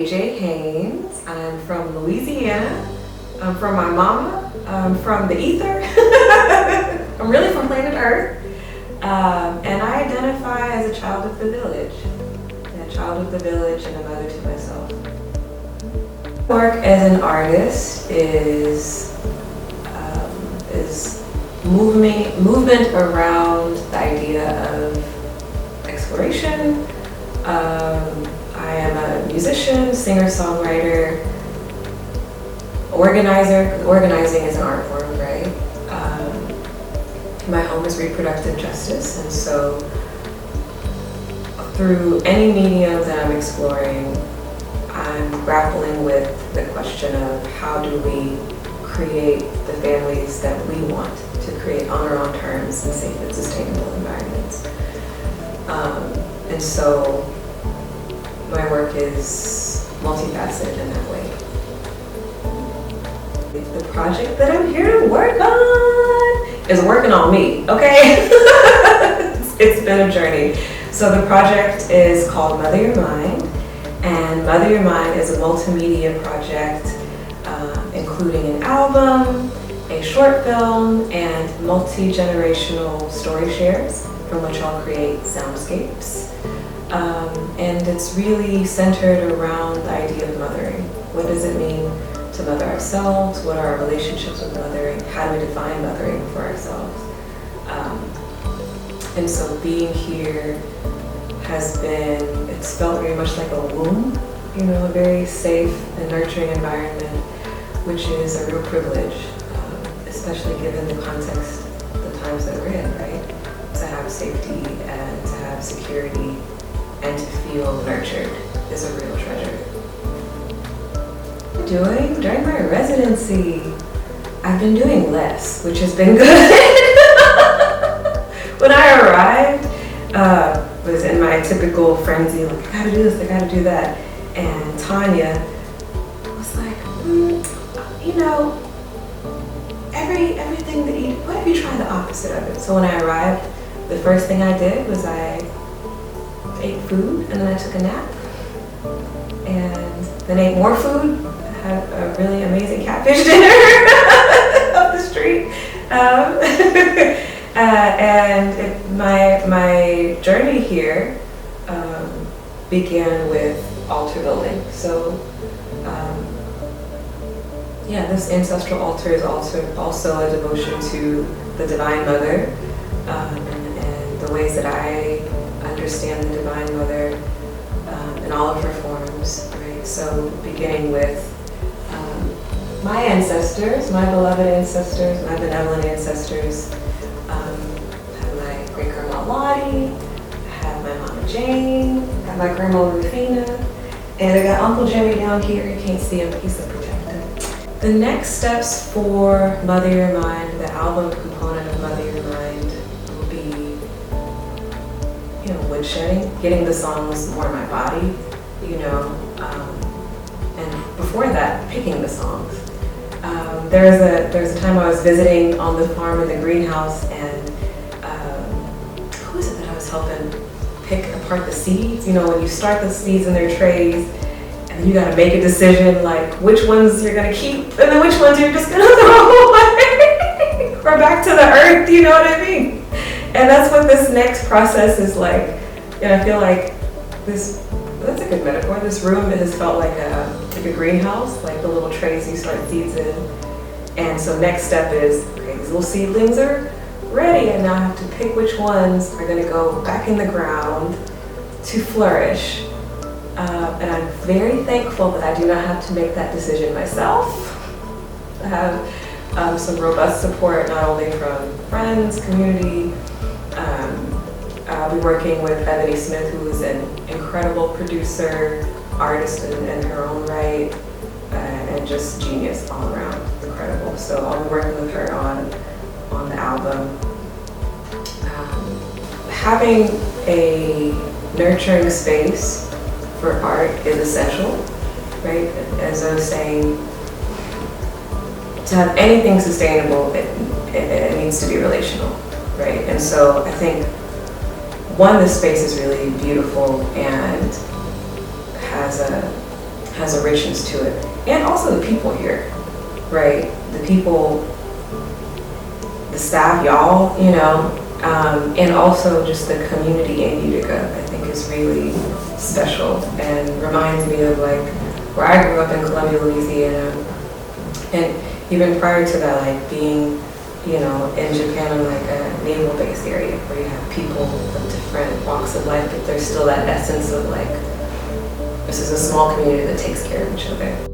A.J. Haynes. I'm from Louisiana. I'm from my mama. I'm from the ether. I'm really from planet Earth. And I identify as a child of the village. A child of the village and a mother to myself. Work as an artist is movement around the idea of exploration. I am a musician, singer, songwriter, organizer. Organizing is an art form, right? My home is reproductive justice, and so through any medium that I'm exploring, I'm grappling with the question of how do we create the families that we want to create on our own terms in safe and sustainable environments. And so my work is multifaceted in that way. The project that I'm here to work on is working on me, okay? It's been a journey. So the project is called Mother Your Mind, and Mother Your Mind is a multimedia project including an album, a short film, and multi-generational story shares from which I'll create soundscapes. And it's really centered around the idea of mothering. What does it mean to mother ourselves? What are our relationships with mothering? How do we define mothering for ourselves? And so being here it's felt very much like a womb, a very safe and nurturing environment, which is a real privilege, especially given the context, the times that we're in, right? To have safety and to have security and to feel nurtured is a real treasure. During my residency, I've been doing less, which has been good. When I arrived, was in my typical frenzy, like, I gotta do this, I gotta do that. And Tanya was like, everything that you do, what if you try the opposite of it? So when I arrived, the first thing I did was I ate food, and then I took a nap, and then ate more food. I had a really amazing catfish dinner up the street. And my journey here began with altar building. So this ancestral altar is also a devotion to the Divine Mother, and the ways that I understand the Divine Mother in all of her forms, right? So beginning with my ancestors, my beloved ancestors, my benevolent ancestors. I have my great-grandma Lottie, I have my Mama Jane, I have my grandma Rufina, and I got Uncle Jimmy down here. You can't see him, he's a protector. The next steps for Mother Your Mind, the album component of Mother Your Mind, will be, woodshedding, getting the songs more in my body, and before that, picking the songs. There was a time I was visiting on the farm in the greenhouse, and who is it that I was helping pick apart the seeds? When you start the seeds in their trays, and then you gotta make a decision, like which ones you're gonna keep, and then which ones you're just gonna throw away, or back to the earth, you know what I mean? And that's what this next process is like. And I feel like that's a good metaphor. This room has felt like a greenhouse, like the little trays you start seeds in. And so next step is, okay, these little seedlings are ready, and now I have to pick which ones are gonna go back in the ground to flourish. And I'm very thankful that I do not have to make that decision myself. I have some robust support, not only from friends, community. I'll be working with Ebony Smith, who is an incredible producer, artist in her own right, and just genius all around, incredible. So I'll be working with her on the album. Having a nurturing space for art is essential, right? As I was saying, to have anything sustainable, it needs to be relational, right? And so I think, one, this space is really beautiful and has has a richness to it. And also the people here, right? The people, the staff, y'all, you know, and also just the community in Utica, I think is really special and reminds me of like where I grew up in Columbia, Louisiana. And even prior to that, like being, you know, in Japan in like a naval-based area where you have people of different walks of life, but there's still that essence of like, this is a small community that takes care of each other.